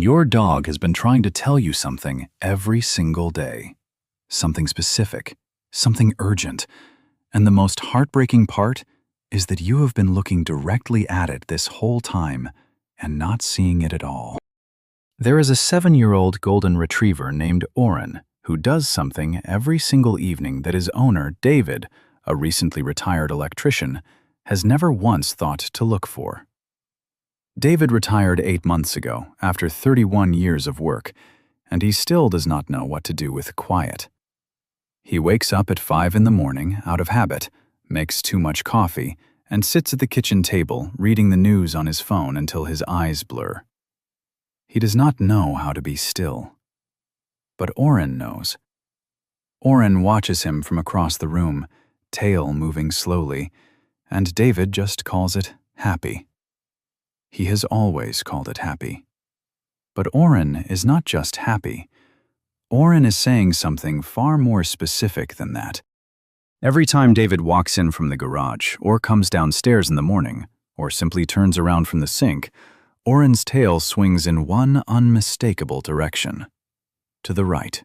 Your dog has been trying to tell you something every single day. Something specific, something urgent. And the most heartbreaking part is that you have been looking directly at it this whole time and not seeing it at all. There is a 7-year-old golden retriever named Oren who does something every single evening that his owner, David, a recently retired electrician, has never once thought to look for. David retired 8 months ago after 31 years of work, and he still does not know what to do with quiet. He wakes up at 5 in the morning out of habit, makes too much coffee, and sits at the kitchen table reading the news on his phone until his eyes blur. He does not know how to be still. But Oren knows. Oren watches him from across the room, tail moving slowly, and David just calls it happy. He has always called it happy. But Oren is not just happy. Oren is saying something far more specific than that. Every time David walks in from the garage, or comes downstairs in the morning, or simply turns around from the sink, Oren's tail swings in one unmistakable direction. To the right.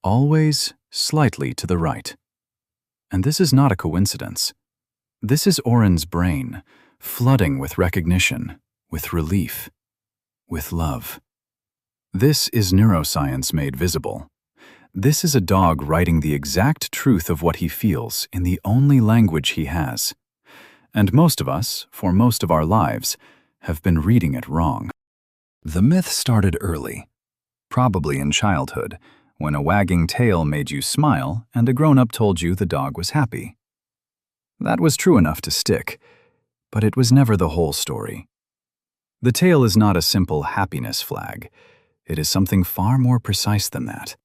Always slightly to the right. And this is not a coincidence. This is Oren's brain, flooding with recognition, with relief, with love. This is neuroscience made visible. This is a dog writing the exact truth of what he feels in the only language he has. And most of us, for most of our lives, have been reading it wrong. The myth started early, probably in childhood, when a wagging tail made you smile and a grown-up told you the dog was happy. That was true enough to stick, but it was never the whole story. The tail is not a simple happiness flag. It is something far more precise than that.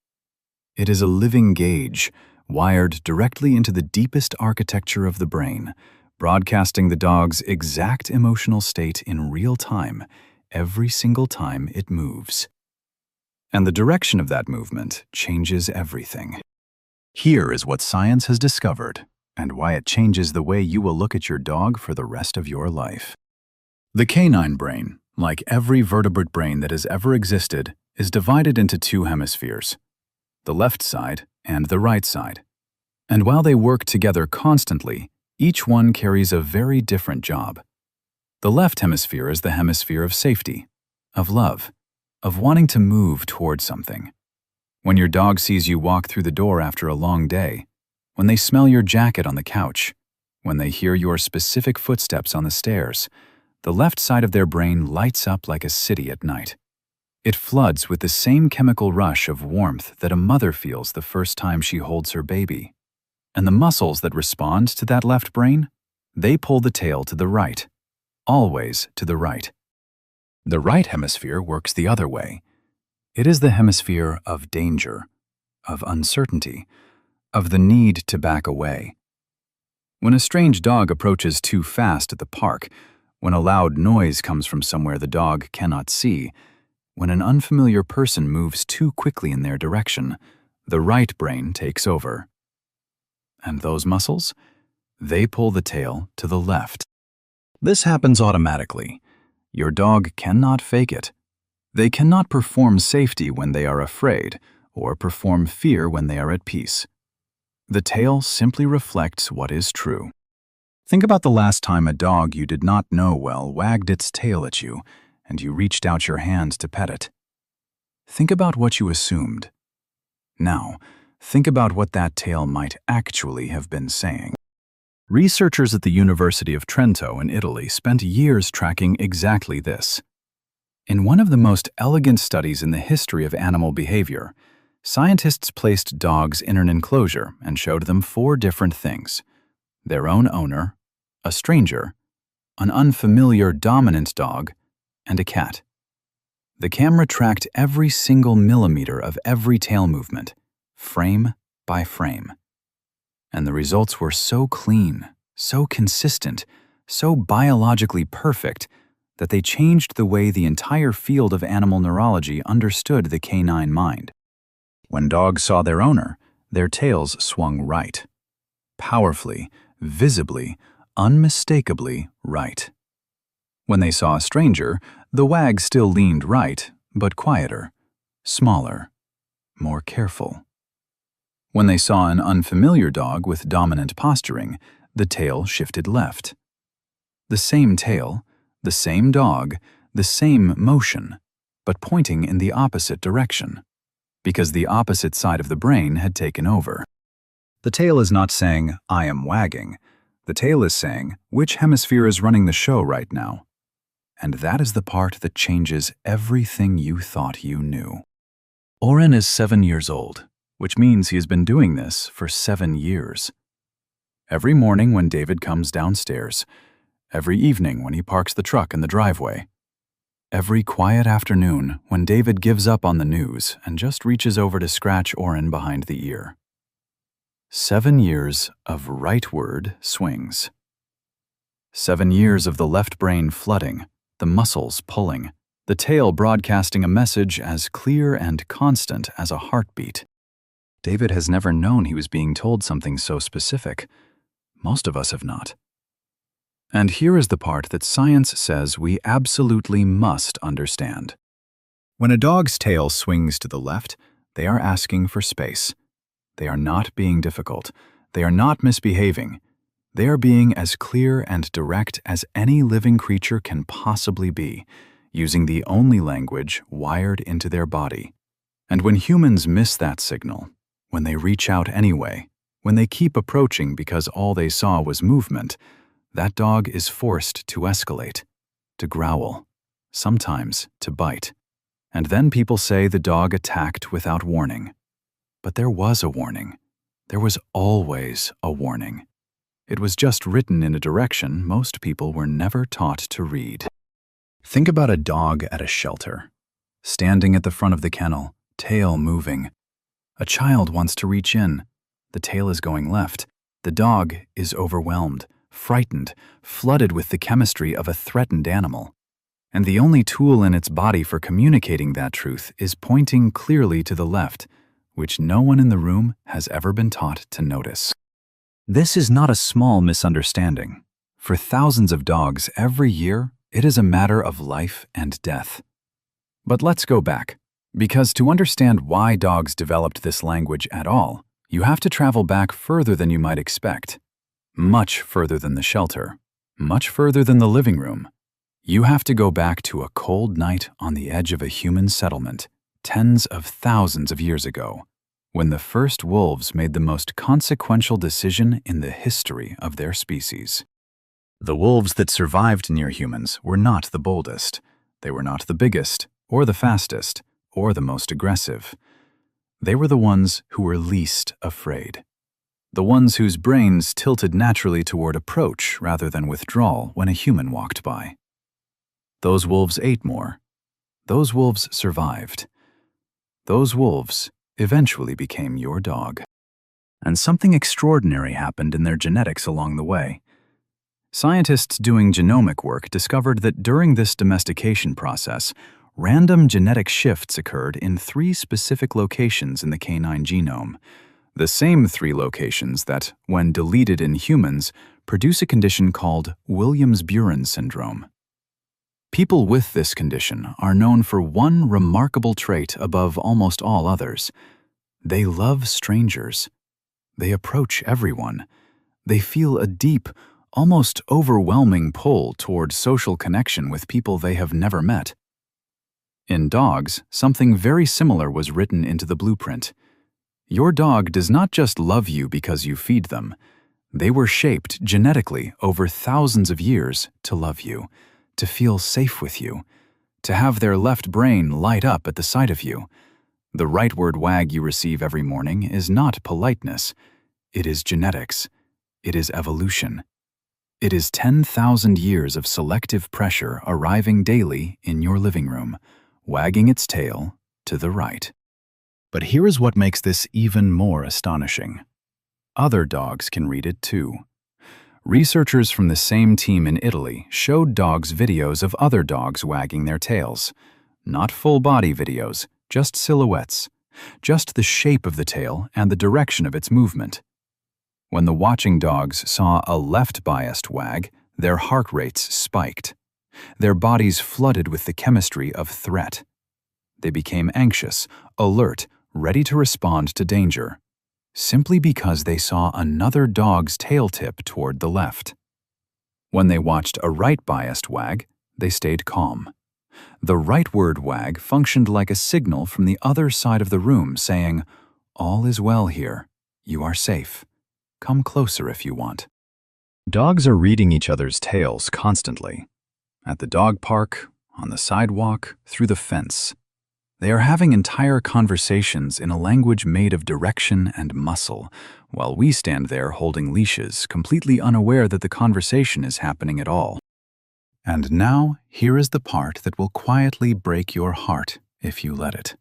It is a living gauge, wired directly into the deepest architecture of the brain, broadcasting the dog's exact emotional state in real time, every single time it moves. And the direction of that movement changes everything. Here is what science has discovered, and why it changes the way you will look at your dog for the rest of your life. The canine brain, like every vertebrate brain that has ever existed, is divided into two hemispheres, the left side and the right side. And while they work together constantly, each one carries a very different job. The left hemisphere is the hemisphere of safety, of love, of wanting to move towards something. When your dog sees you walk through the door after a long day, when they smell your jacket on the couch, when they hear your specific footsteps on the stairs, the left side of their brain lights up like a city at night. It floods with the same chemical rush of warmth that a mother feels the first time she holds her baby. And the muscles that respond to that left brain, they pull the tail to the right, always to the right. The right hemisphere works the other way. It is the hemisphere of danger, of uncertainty, of the need to back away. When a strange dog approaches too fast at the park, when a loud noise comes from somewhere the dog cannot see, when an unfamiliar person moves too quickly in their direction, the right brain takes over. And those muscles? They pull the tail to the left. This happens automatically. Your dog cannot fake it. They cannot perform safety when they are afraid, or perform fear when they are at peace. The tail simply reflects what is true. Think about the last time a dog you did not know well wagged its tail at you, and you reached out your hand to pet it. Think about what you assumed. Now, think about what that tail might actually have been saying. Researchers at the University of Trento in Italy spent years tracking exactly this. In one of the most elegant studies in the history of animal behavior, scientists placed dogs in an enclosure and showed them 4 different things: their own owner, a stranger, an unfamiliar dominant dog, and a cat. The camera tracked every single millimeter of every tail movement, frame by frame. And the results were so clean, so consistent, so biologically perfect that they changed the way the entire field of animal neurology understood the canine mind. When dogs saw their owner, their tails swung right. Powerfully, visibly, unmistakably right. When they saw a stranger, the wag still leaned right, but quieter, smaller, more careful. When they saw an unfamiliar dog with dominant posturing, the tail shifted left. The same tail, the same dog, the same motion, but pointing in the opposite direction, because the opposite side of the brain had taken over. The tail is not saying, "I am wagging." The tail is saying, "Which hemisphere is running the show right now?" And that is the part that changes everything you thought you knew. Oren is 7 years old, which means he has been doing this for 7 years. Every morning when David comes downstairs, every evening when he parks the truck in the driveway, every quiet afternoon when David gives up on the news and just reaches over to scratch Oren behind the ear. 7 years of rightward swings. 7 years of the left brain flooding, the muscles pulling, the tail broadcasting a message as clear and constant as a heartbeat. David has never known he was being told something so specific. Most of us have not. And here is the part that science says we absolutely must understand. When a dog's tail swings to the left, they are asking for space. They are not being difficult. They are not misbehaving. They are being as clear and direct as any living creature can possibly be, using the only language wired into their body. And when humans miss that signal, when they reach out anyway, when they keep approaching because all they saw was movement, that dog is forced to escalate, to growl, sometimes to bite. And then people say the dog attacked without warning. But there was a warning. There was always a warning. It was just written in a direction most people were never taught to read. Think about a dog at a shelter, standing at the front of the kennel, tail moving. A child wants to reach in. The tail is going left. The dog is overwhelmed, frightened, flooded with the chemistry of a threatened animal. And the only tool in its body for communicating that truth is pointing clearly to the left, which no one in the room has ever been taught to notice. This is not a small misunderstanding. For thousands of dogs every year, it is a matter of life and death. But let's go back, because to understand why dogs developed this language at all, you have to travel back further than you might expect. Much further than the shelter, much further than the living room. You have to go back to a cold night on the edge of a human settlement, tens of thousands of years ago, when the first wolves made the most consequential decision in the history of their species. The wolves that survived near humans were not the boldest. They were not the biggest, or the fastest, or the most aggressive. They were the ones who were least afraid. The ones whose brains tilted naturally toward approach rather than withdrawal when a human walked by. Those wolves ate more. Those wolves survived. Those wolves eventually became your dog. And something extraordinary happened in their genetics along the way. Scientists doing genomic work discovered that during this domestication process, random genetic shifts occurred in 3 specific locations in the canine genome. The same 3 locations that, when deleted in humans, produce a condition called Williams-Buren syndrome. People with this condition are known for one remarkable trait above almost all others. They love strangers. They approach everyone. They feel a deep, almost overwhelming pull toward social connection with people they have never met. In dogs, something very similar was written into the blueprint. Your dog does not just love you because you feed them. They were shaped genetically over thousands of years to love you, to feel safe with you, to have their left brain light up at the sight of you. The rightward wag you receive every morning is not politeness. It is genetics. It is evolution. It is 10,000 years of selective pressure arriving daily in your living room, wagging its tail to the right. But here is what makes this even more astonishing. Other dogs can read it too. Researchers from the same team in Italy showed dogs videos of other dogs wagging their tails. Not full-body videos, just silhouettes, just the shape of the tail and the direction of its movement. When the watching dogs saw a left-biased wag, their heart rates spiked. Their bodies flooded with the chemistry of threat. They became anxious, alert, ready to respond to danger, simply because they saw another dog's tail tip toward the left. When they watched a right-biased wag, they stayed calm. The rightward wag functioned like a signal from the other side of the room saying, "All is well here. You are safe. Come closer if you want." Dogs are reading each other's tails constantly. At the dog park, on the sidewalk, through the fence. They are having entire conversations in a language made of direction and muscle, while we stand there holding leashes, completely unaware that the conversation is happening at all. And now, here is the part that will quietly break your heart if you let it.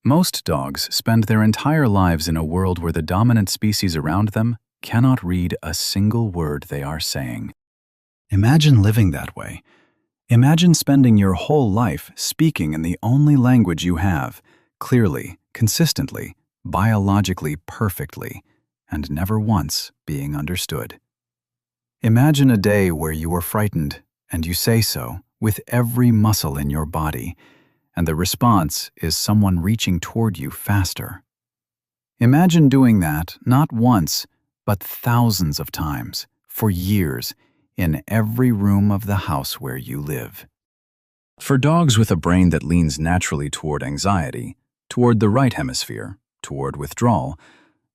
Most dogs spend their entire lives in a world where the dominant species around them cannot read a single word they are saying. Imagine living that way. Imagine spending your whole life speaking in the only language you have, clearly, consistently, biologically perfectly, and never once being understood. Imagine a day where you are frightened, and you say so with every muscle in your body, and the response is someone reaching toward you faster. Imagine doing that not once, but thousands of times, for years, in every room of the house where you live. For dogs with a brain that leans naturally toward anxiety, toward the right hemisphere, toward withdrawal,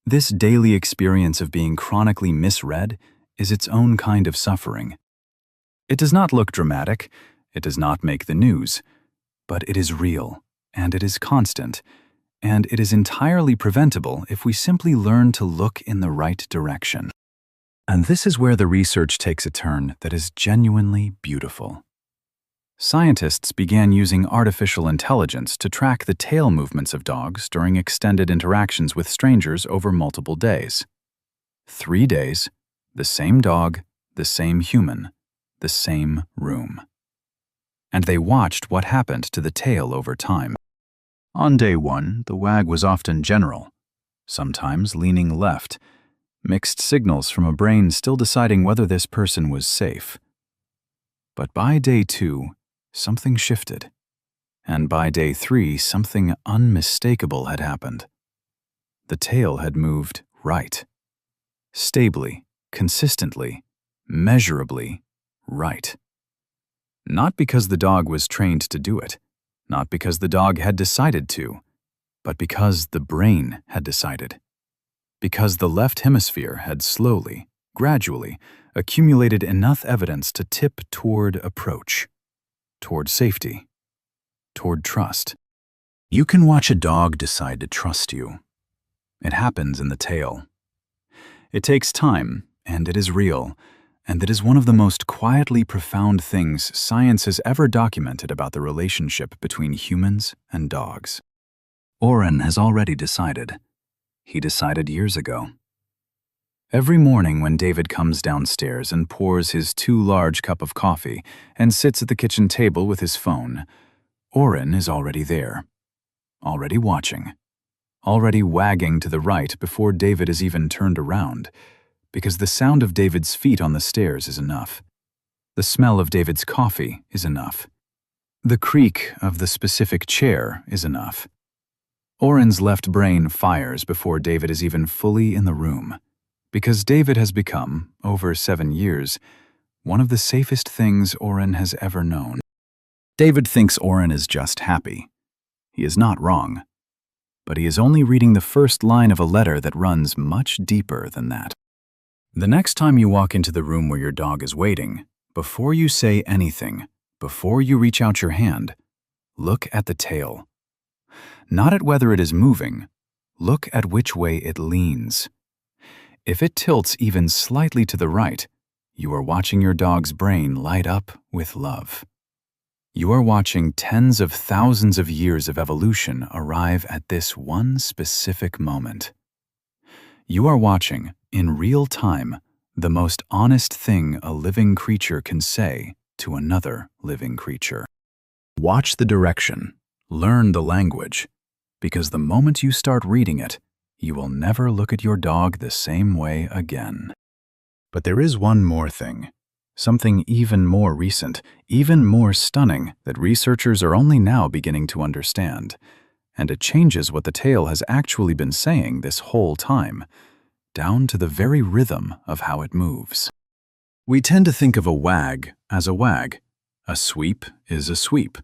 this daily experience of being chronically misread is its own kind of suffering. It does not look dramatic, it does not make the news, but it is real, and it is constant, and it is entirely preventable if we simply learn to look in the right direction. And this is where the research takes a turn that is genuinely beautiful. Scientists began using artificial intelligence to track the tail movements of dogs during extended interactions with strangers over multiple days. 3 days, the same dog, the same human, the same room. And they watched what happened to the tail over time. On day 1, the wag was often general, sometimes leaning left, mixed signals from a brain still deciding whether this person was safe. But by day 2, something shifted. And by day 3, something unmistakable had happened. The tail had moved right. Stably, consistently, measurably right. Not because the dog was trained to do it, not because the dog had decided to, but because the brain had decided. Because the left hemisphere had slowly, gradually, accumulated enough evidence to tip toward approach, toward safety, toward trust. You can watch a dog decide to trust you. It happens in the tail. It takes time, and it is real, and it is one of the most quietly profound things science has ever documented about the relationship between humans and dogs. Oren has already decided. He decided years ago. Every morning when David comes downstairs and pours his too large cup of coffee and sits at the kitchen table with his phone, Oren is already there, already watching, already wagging to the right before David is even turned around, because the sound of David's feet on the stairs is enough. The smell of David's coffee is enough. The creak of the specific chair is enough. Oren's left brain fires before David is even fully in the room, because David has become, over 7 years, one of the safest things Oren has ever known. David thinks Oren is just happy. He is not wrong, but he is only reading the first line of a letter that runs much deeper than that. The next time you walk into the room where your dog is waiting, before you say anything, before you reach out your hand, look at the tail. Not at whether it is moving, look at which way it leans. If it tilts even slightly to the right, you are watching your dog's brain light up with love. You are watching tens of thousands of years of evolution arrive at this one specific moment. You are watching, in real time, the most honest thing a living creature can say to another living creature. Watch the direction, learn the language, because the moment you start reading it, you will never look at your dog the same way again. But there is one more thing. Something even more recent, even more stunning that researchers are only now beginning to understand. And it changes what the tail has actually been saying this whole time, down to the very rhythm of how it moves. We tend to think of a wag as a wag. A sweep is a sweep.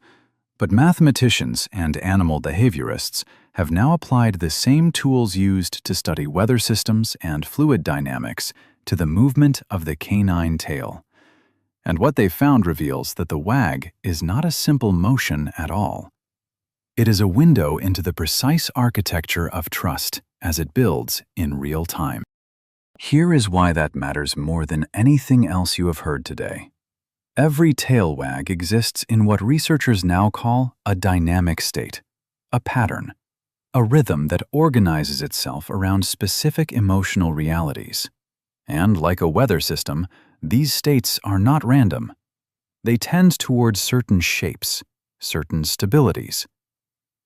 But mathematicians and animal behaviorists have now applied the same tools used to study weather systems and fluid dynamics to the movement of the canine tail. And what they found reveals that the wag is not a simple motion at all. It is a window into the precise architecture of trust as it builds in real time. Here is why that matters more than anything else you have heard today. Every tail wag exists in what researchers now call a dynamic state, a pattern, a rhythm that organizes itself around specific emotional realities. And like a weather system, these states are not random. They tend towards certain shapes, certain stabilities.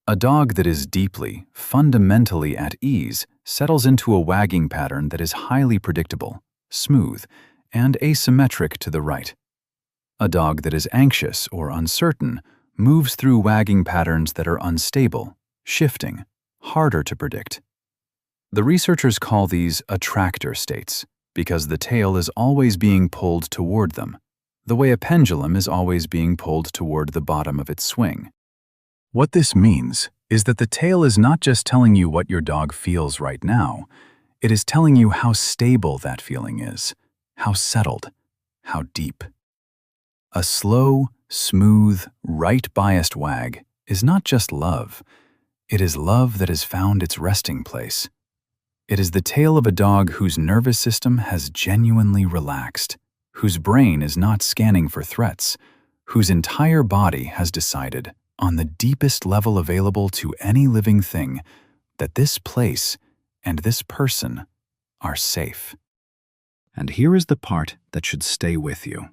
A dog that is deeply, fundamentally at ease settles into a wagging pattern that is highly predictable, smooth, and asymmetric to the right. A dog that is anxious or uncertain moves through wagging patterns that are unstable, shifting, harder to predict. The researchers call these attractor states because the tail is always being pulled toward them, the way a pendulum is always being pulled toward the bottom of its swing. What this means is that the tail is not just telling you what your dog feels right now, it is telling you how stable that feeling is, how settled, how deep. A slow, smooth, right-biased wag is not just love. It is love that has found its resting place. It is the tail of a dog whose nervous system has genuinely relaxed, whose brain is not scanning for threats, whose entire body has decided, on the deepest level available to any living thing, that this place and this person are safe. And here is the part that should stay with you.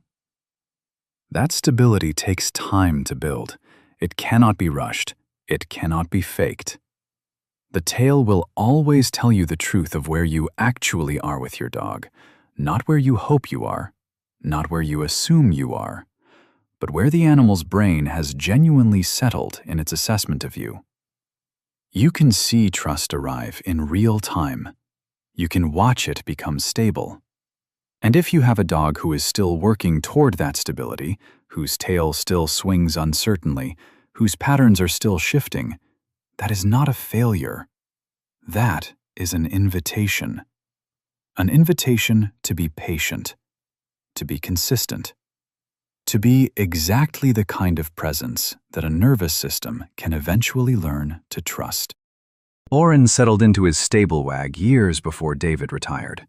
That stability takes time to build. It cannot be rushed. It cannot be faked. The tail will always tell you the truth of where you actually are with your dog, not where you hope you are, not where you assume you are, but where the animal's brain has genuinely settled in its assessment of you. You can see trust arrive in real time. You can watch it become stable. And if you have a dog who is still working toward that stability, whose tail still swings uncertainly, whose patterns are still shifting, that is not a failure. That is an invitation. An invitation to be patient, to be consistent, to be exactly the kind of presence that a nervous system can eventually learn to trust. Oren settled into his stable wag years before David retired.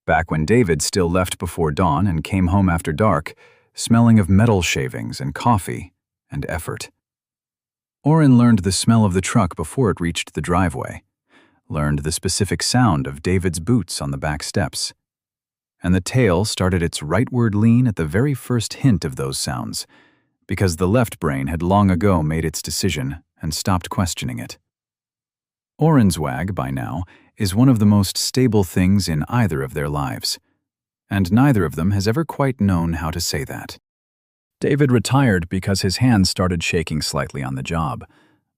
Back when David still left before dawn and came home after dark, smelling of metal shavings and coffee and effort. Oren learned the smell of the truck before it reached the driveway, learned the specific sound of David's boots on the back steps. And the tail started its rightward lean at the very first hint of those sounds, because the left brain had long ago made its decision and stopped questioning it. Oren's wag, by now, is one of the most stable things in either of their lives, and neither of them has ever quite known how to say that. David retired because his hands started shaking slightly on the job,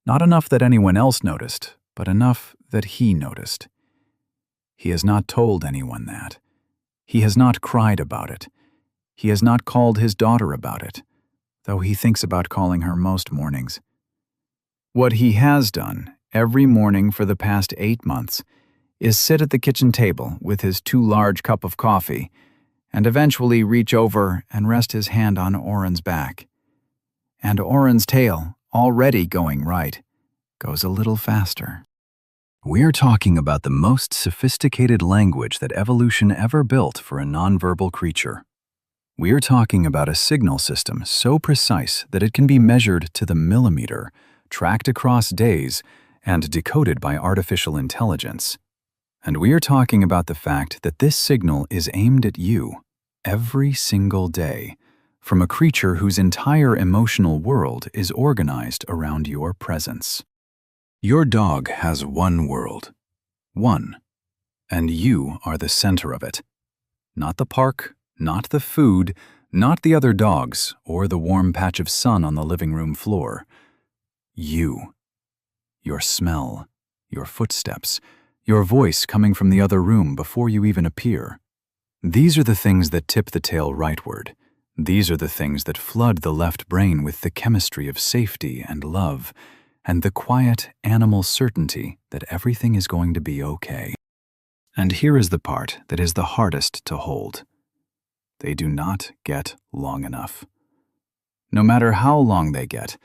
not enough that anyone else noticed, but enough that he noticed. He has not told anyone that. He has not cried about it. He has not called his daughter about it, though he thinks about calling her most mornings. What he has done every morning for the past 8 months is sit at the kitchen table with his too large cup of coffee and eventually reach over and rest his hand on Oren's back. And Oren's tail, already going right, goes a little faster. We're talking about the most sophisticated language that evolution ever built for a nonverbal creature. We're talking about a signal system so precise that it can be measured to the millimeter, tracked across days, and decoded by artificial intelligence. And we're talking about the fact that this signal is aimed at you every single day, from a creature whose entire emotional world is organized around your presence. Your dog has one world, one, and you are the center of it. Not the park, Not the food, not the other dogs, or the warm patch of sun on the living room floor. You. Your smell, your footsteps, your voice coming from the other room before you even appear. These are the things that tip the tail rightward. These are the things that flood the left brain with the chemistry of safety and love, and the quiet animal certainty that everything is going to be okay. And here is the part that is the hardest to hold. They do not get long enough. No matter how long they get,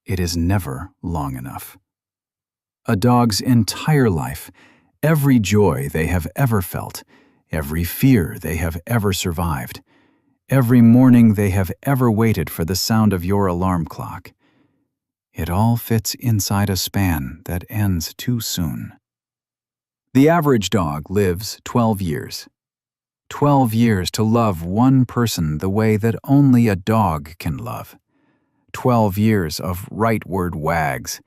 it is never long enough. A dog's entire life, every joy they have ever felt, every fear they have ever survived, every morning they have ever waited for the sound of your alarm clock, it all fits inside a span that ends too soon. The average dog lives 12 years. 12 years to love one person the way that only a dog can love. 12 years of rightward wags.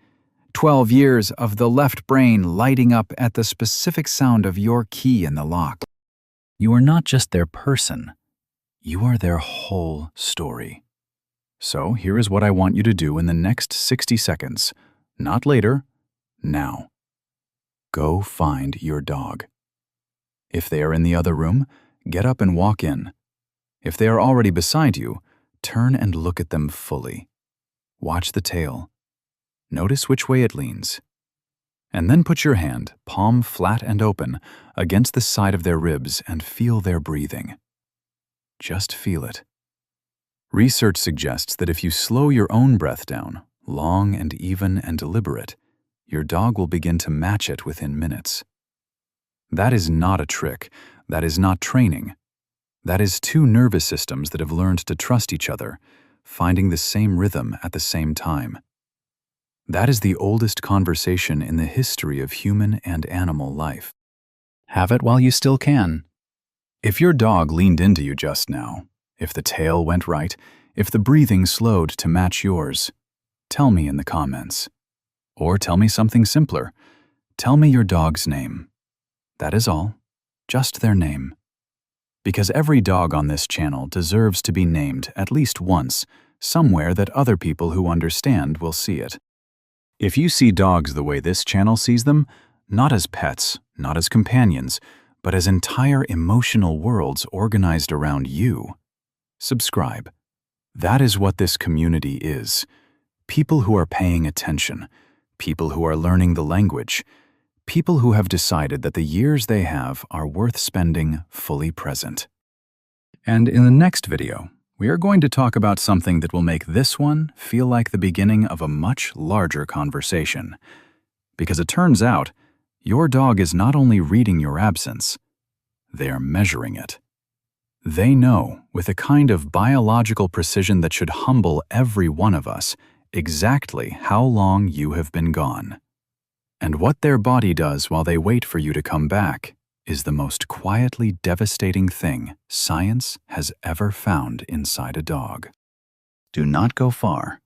12 years of the left brain lighting up at the specific sound of your key in the lock. You are not just their person. You are their whole story. So here is what I want you to do in the next 60 seconds. Not later, now. Go find your dog. If they are in the other room, get up and walk in. If they are already beside you, turn and look at them fully. Watch the tail. Notice which way it leans. And then put your hand, palm flat and open, against the side of their ribs and feel their breathing. Just feel it. Research suggests that if you slow your own breath down, long and even and deliberate, your dog will begin to match it within minutes. That is not a trick. That is not training. That is two nervous systems that have learned to trust each other, finding the same rhythm at the same time. That is the oldest conversation in the history of human and animal life. Have it while you still can. If your dog leaned into you just now, if the tail went right, if the breathing slowed to match yours, tell me in the comments. Or tell me something simpler. Tell me your dog's name. That is all. Just their name. Because every dog on this channel deserves to be named at least once, somewhere that other people who understand will see it. If you see dogs the way this channel sees them, not as pets, not as companions, but as entire emotional worlds organized around you, subscribe. That is what this community is. People who are paying attention, people who are learning the language, people who have decided that the years they have are worth spending fully present. And in the next video, we are going to talk about something that will make this one feel like the beginning of a much larger conversation. Because it turns out, your dog is not only reading your absence, they are measuring it. They know, with a kind of biological precision that should humble every one of us, exactly how long you have been gone. And what their body does while they wait for you to come back is the most quietly devastating thing science has ever found inside a dog. Do not go far.